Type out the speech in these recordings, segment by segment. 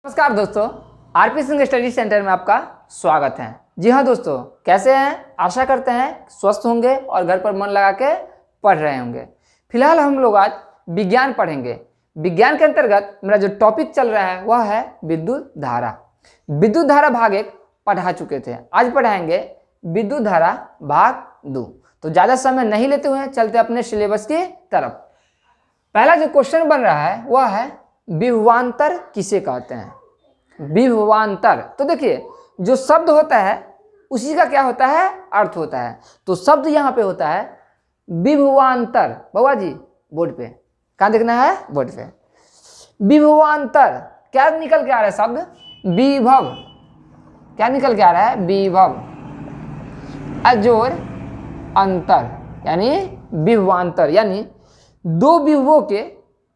नमस्कार दोस्तों, RP Singh study centre में आपका स्वागत है। जी हाँ दोस्तों, कैसे हैं? आशा करते हैं स्वस्थ होंगे और घर पर मन लगा के पढ़ रहे होंगे। फिलहाल हम लोग आज विज्ञान पढ़ेंगे। विज्ञान के अंतर्गत मेरा जो टॉपिक चल रहा है वह है विद्युत धारा। विद्युत धारा भाग 1 पढ़ा चुके थे, आज पढ़ाएंगे विद्युत धारा भाग 2। तो ज़्यादा समय नहीं लेते हुए चलते अपने सिलेबस की तरफ। पहला जो क्वेश्चन बन रहा है वह है विभवांतर किसे कहते हैं। विभवांतर, तो देखिए जो शब्द होता है उसी का क्या होता है, अर्थ होता है। तो शब्द यहाँ पे होता है विभवांतर। बाबा जी बोर्ड पे कहाँ देखना है, बोर्ड पे। विभवांतर क्या निकल के आ रहा है शब्द, विभव। क्या निकल के आ रहा है, विभव। अजोर अंतर यानी विभवांतर, यानी दो विभवों के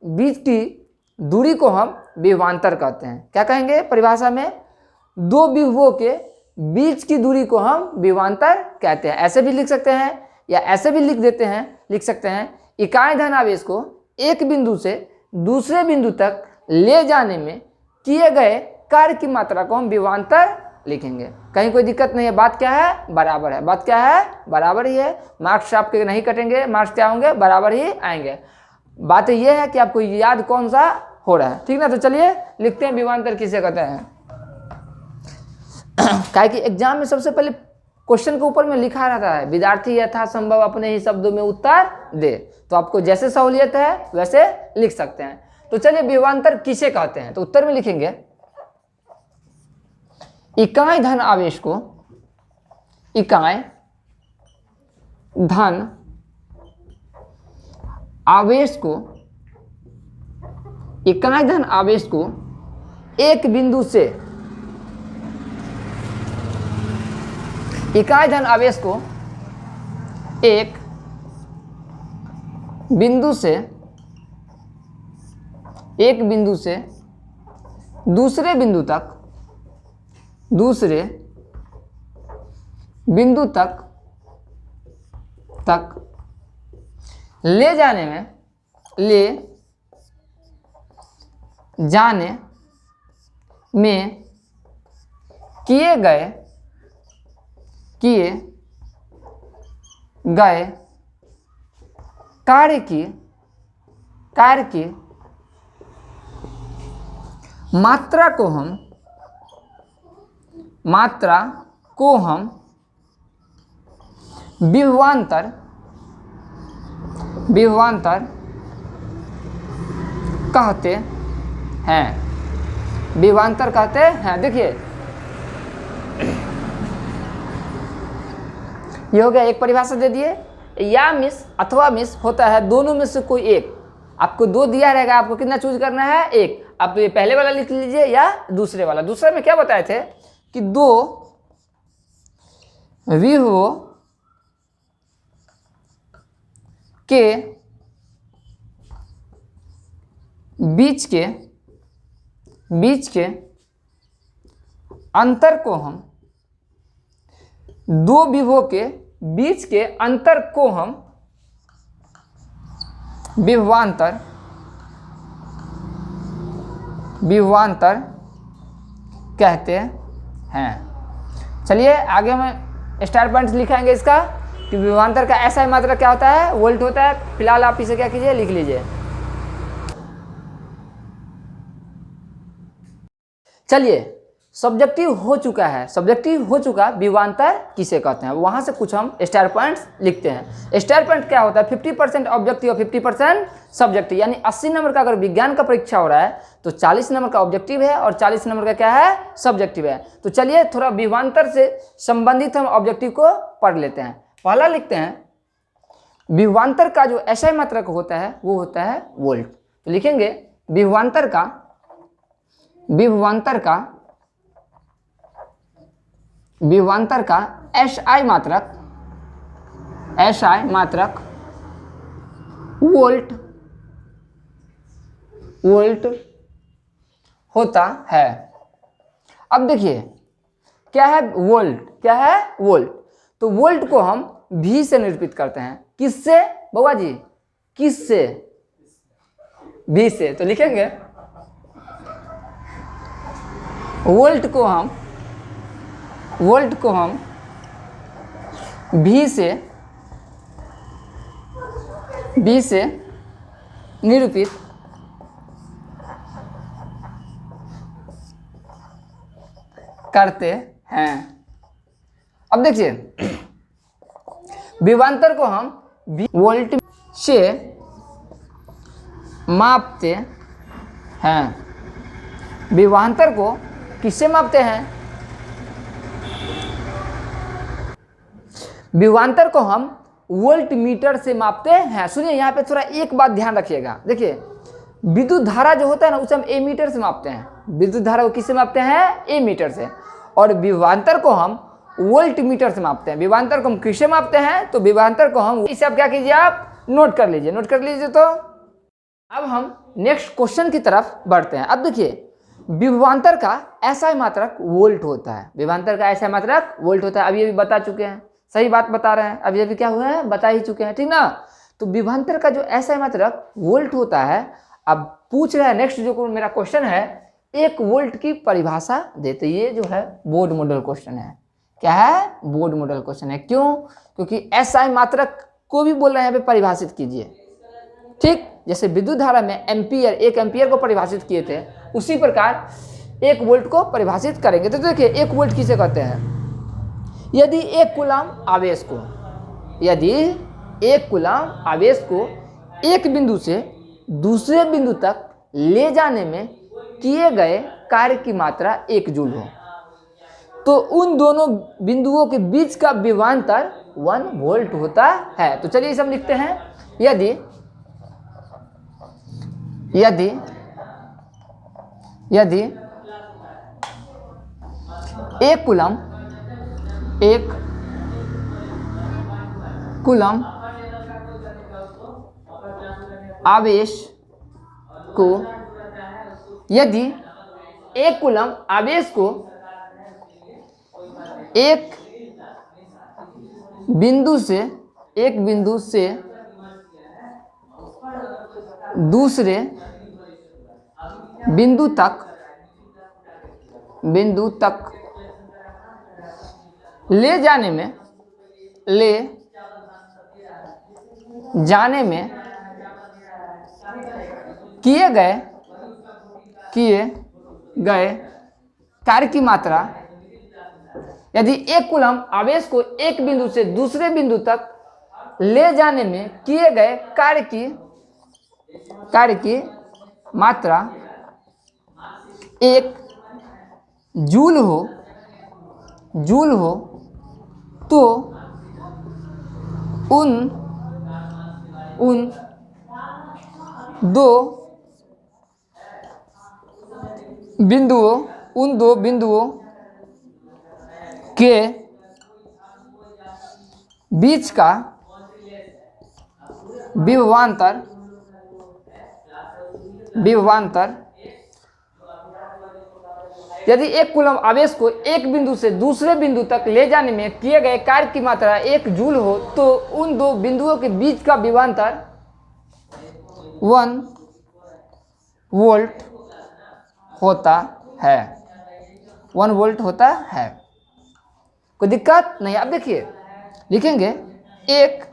बीच की दूरी को हम विभवांतर कहते हैं। क्या कहेंगे परिभाषा में, दो विभवों के बीच की दूरी को हम विभवांतर कहते हैं। ऐसे भी लिख सकते हैं या ऐसे भी लिख सकते हैं इकाई धनावेश को एक बिंदु से दूसरे बिंदु तक ले जाने में किए गए कार्य की मात्रा को हम विभवांतर लिखेंगे। कहीं कोई दिक्कत नहीं है। बात क्या है, बराबर है। बात क्या है, बराबर ही है। मार्क्स आपके नहीं कटेंगे, मार्क्स क्या होंगे, बराबर ही आएंगे। बात यह है कि आपको याद कौन सा हो रहा है, ठीक ना। तो चलिए लिखते हैं विभवांतर किसे कहते हैं। क्या कि एग्जाम में सबसे पहले क्वेश्चन के ऊपर में लिखा रहता है विद्यार्थी यथासंभव अपने ही शब्दों में उत्तर दे। तो आपको जैसे सहूलियत है वैसे लिख सकते हैं। तो चलिए विभवांतर किसे कहते हैं, तो उत्तर में लिखेंगे इकाई धन आवेश को, इकाई धन आवेश को, इकाई धन आवेश को एक बिंदु से, इकाई धन आवेश को एक बिंदु से, एक बिंदु से दूसरे बिंदु तक, दूसरे बिंदु तक ले जाने में, ले जाने में किए गए कार्य की मात्रा को हम विभवांतर कहते हैं। विभवांतर कहते हैं। देखिए ये हो गया, एक परिभाषा दे दिए। या मिस अथवा मिस होता है दोनों में से कोई एक। आपको दो दिया रहेगा, आपको कितना चूज करना है, एक। आप ये पहले वाला लिख लीजिए या दूसरे वाला। दूसरे में क्या बताए थे कि दो विभवों के बीच के अंतर को हम, दो विभवों के बीच के अंतर को हम विभवांतर कहते हैं। चलिए आगे में स्टार पॉइंट्स लिखाएंगे इसका कि विभवांतर का ऐसा मात्रा क्या होता है, वोल्ट होता है। फिलहाल आप इसे क्या कीजिए, लिख लीजिए। चलिए सब्जेक्टिव हो चुका है, सब्जेक्टिव हो चुका विभवांतर किसे कहते हैं। वहां से कुछ हम स्टार पॉइंट्स लिखते हैं। स्टार पॉइंट क्या होता है, 50% ऑब्जेक्टिव और 50% सब्जेक्टिव। यानी 80 नंबर का अगर विज्ञान का परीक्षा हो रहा है तो 40 नंबर का ऑब्जेक्टिव है और 40 नंबर का क्या है, सब्जेक्टिव है। तो चलिए थोड़ा विभवांतर से संबंधित हम ऑब्जेक्टिव को पढ़ लेते हैं। पहला लिखते हैं विभवांतर का जो SI मात्रक होता है वो होता है वोल्ट। तो लिखेंगे विभवांतर का SI मात्रक वोल्ट होता है। अब देखिए क्या है वोल्ट, क्या है वोल्ट। तो वोल्ट को हम V से निरूपित करते हैं। किससे बाबा जी, किससे, V से। तो लिखेंगे वोल्ट को हम V से निरूपित करते हैं। अब देखिए, विभवांतर को हम वोल्ट से मापते हैं। विभवांतर को किससे मापते हैं? विभवांतर को हम वोल्ट मीटर से मापते हैं। सुनिए, यहाँ पे थोड़ा एक बात ध्यान रखिएगा। देखिए, विद्युत धारा जो होता है ना, उसे हम एमीटर से मापते हैं। विद्युत धारा को किससे मापते हैं? एमीटर से। और विभवांतर को हम वोल्ट मीटर से मापते हैं। विभवांतर को हम किससे मापते हैं? तो विभवांतर को हम, इसे आप क्या कीजिए, आप नोट कर लीजिए। तो अब हम नेक्स्ट क्वेश्चन की तरफ बढ़ते हैं। अब देखिए, विभवांतर का SI मात्रक वोल्ट होता है। विभवांतर का SI मात्रक वोल्ट होता है। अभी अभी बता चुके हैं, सही बात बता रहे हैं, अभी अभी क्या हुआ है, बता ही चुके हैं, ठीक ना। तो विभवांतर का जो SI मात्रक वोल्ट होता है। अब पूछ रहा है नेक्स्ट जो मेरा क्वेश्चन है, 1 वोल्ट की परिभाषा देते। ये जो है बोर्ड मॉडल क्वेश्चन है। क्या है? बोर्ड मॉडल क्वेश्चन है। क्यों? क्योंकि SI मात्रक को भी बोल रहे हैं यहाँ पे परिभाषित कीजिए। ठीक, जैसे विद्युत धारा में एम्पियर, 1 एम्पियर को परिभाषित किए थे, उसी प्रकार 1 वोल्ट को परिभाषित करेंगे। तो देखिए, 1 वोल्ट किसे कहते हैं? यदि 1 कूलम आवेश को एक बिंदु से दूसरे बिंदु तक ले जाने में किए गए कार्य की मात्रा 1 जूल हो, तो उन दोनों बिंदुओं के बीच का विभवांतर 1 वोल्ट होता है। तो चलिए इसे हम लिखते हैं। यदि 1 कूलम आवेश को, यदि 1 कूलम आवेश को एक बिंदु से दूसरे बिंदु तक ले जाने में किए गए कार्य की मात्रा, यदि 1 कूलम आवेश को एक बिंदु से दूसरे बिंदु तक ले जाने में किए गए कार्य की मात्रा 1 जूल हो, तो उन दो बिंदुओं के बीच का विभवांतर यदि 1 कूलम आवेश को एक बिंदु से दूसरे बिंदु तक ले जाने में किए गए कार्य की मात्रा 1 जूल हो, तो उन दो बिंदुओं के बीच का विभवांतर 1 वोल्ट होता है। 1 वोल्ट होता है। कोई दिक्कत नहीं। अब देखिए, लिखेंगे 1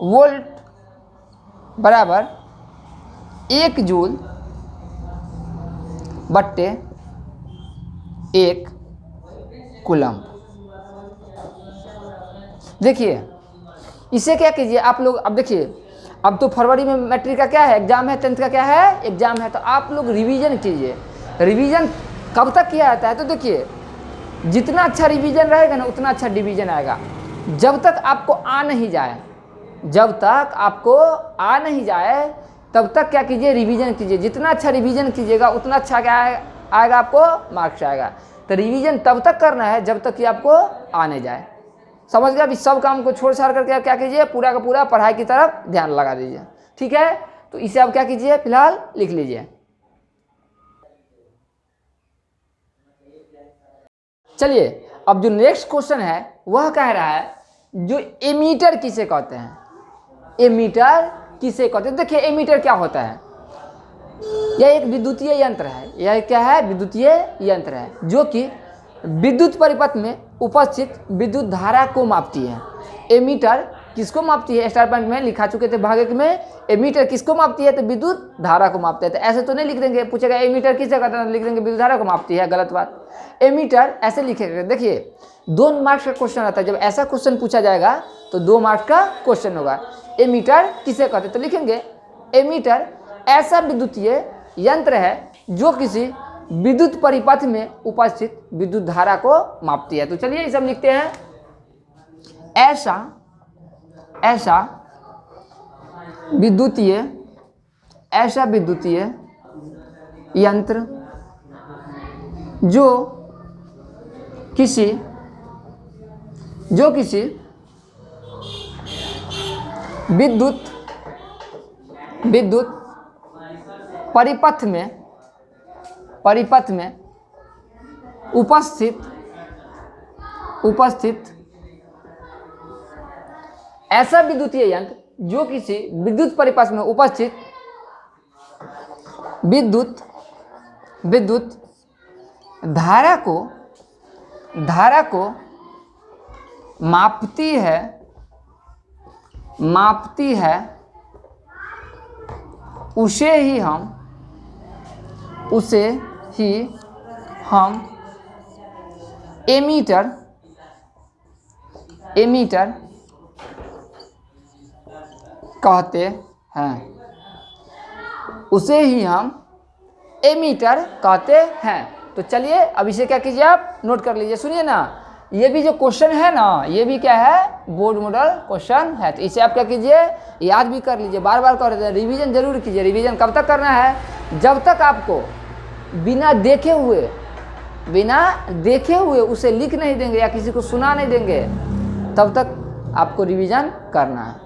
वोल्ट बराबर 1 जूल बट्टे 1 कूलम। देखिए, इसे क्या कीजिए आप लोग। अब देखिए, अब तो फरवरी में मैट्रिक का क्या है, एग्जाम है, 10th का क्या है, एग्जाम है। तो आप लोग रिवीजन कीजिए। रिवीजन कब तक किया जाता है? तो देखिए, जितना अच्छा रिवीजन रहेगा ना, उतना अच्छा डिवीजन आएगा। जब तक आपको आ नहीं जाए तब तक क्या कीजिए, रिवीजन कीजिए। जितना अच्छा रिवीजन कीजिएगा उतना अच्छा क्या आएगा, आपको मार्क्स आएगा। तो रिवीजन तब तक करना है जब तक कि आपको आने जाए। समझ गया? अभी सब काम को छोड़ छाड़ करके आप क्या कीजिए, पूरा का पूरा पढ़ाई की तरफ ध्यान लगा दीजिए। ठीक है? तो इसे आप क्या कीजिए, फिलहाल लिख लीजिए। चलिए, अब जो नेक्स्ट क्वेश्चन है वह कह रहा है, जो एमीटर किसे कहते हैं? एमीटर किसे कहते हैं? देखिए, एमीटर क्या होता है? यह एक विद्युतीय यंत्र है। यह क्या है? विद्युतीय यंत्र है जो कि विद्युत परिपथ में उपस्थित विद्युत धारा को मापती है। एमीटर किसको मापती है? स्टार पॉइंट में लिखा चुके थे भाग 1 में। एमीटर किसको मापती है? तो विद्युत धारा को मापते हैं। तो ऐसे तो नहीं लिख देंगे, पूछेगा एमीटर किस जगह, लिख देंगे विद्युत धारा को मापती है, गलत बात। एमीटर ऐसे लिखेगा, देखिए 2 मार्क्स का क्वेश्चन आता है। जब ऐसा क्वेश्चन पूछा जाएगा तो 2 मार्क्स का क्वेश्चन होगा। एमीटर किसे कहते हैं? तो लिखेंगे एमीटर ऐसा विद्युतीय यंत्र है जो किसी विद्युत परिपथ में उपस्थित विद्युत धारा को मापती है। तो चलिए ये सब लिखते हैं। ऐसा विद्युतीय यंत्र जो किसी विद्युत परिपथ में उपस्थित ऐसा विद्युतीय यंत्र जो किसी विद्युत परिपथ में उपस्थित विद्युत धारा को मापती है उसे ही हम एमीटर कहते हैं। उसे ही हम एमीटर कहते हैं। तो चलिए अब इसे क्या कीजिए, आप नोट कर लीजिए। सुनिए ना, ये भी जो क्वेश्चन है ना, ये भी क्या है? बोर्ड मॉडल क्वेश्चन है। तो इसे आप क्या कीजिए, याद भी कर लीजिए, बार बार कर लीजिए, रिवीजन जरूर कीजिए। रिवीजन कब तक करना है? जब तक आपको बिना देखे हुए उसे लिख नहीं देंगे या किसी को सुना नहीं देंगे, तब तक आपको रिवीजन करना है।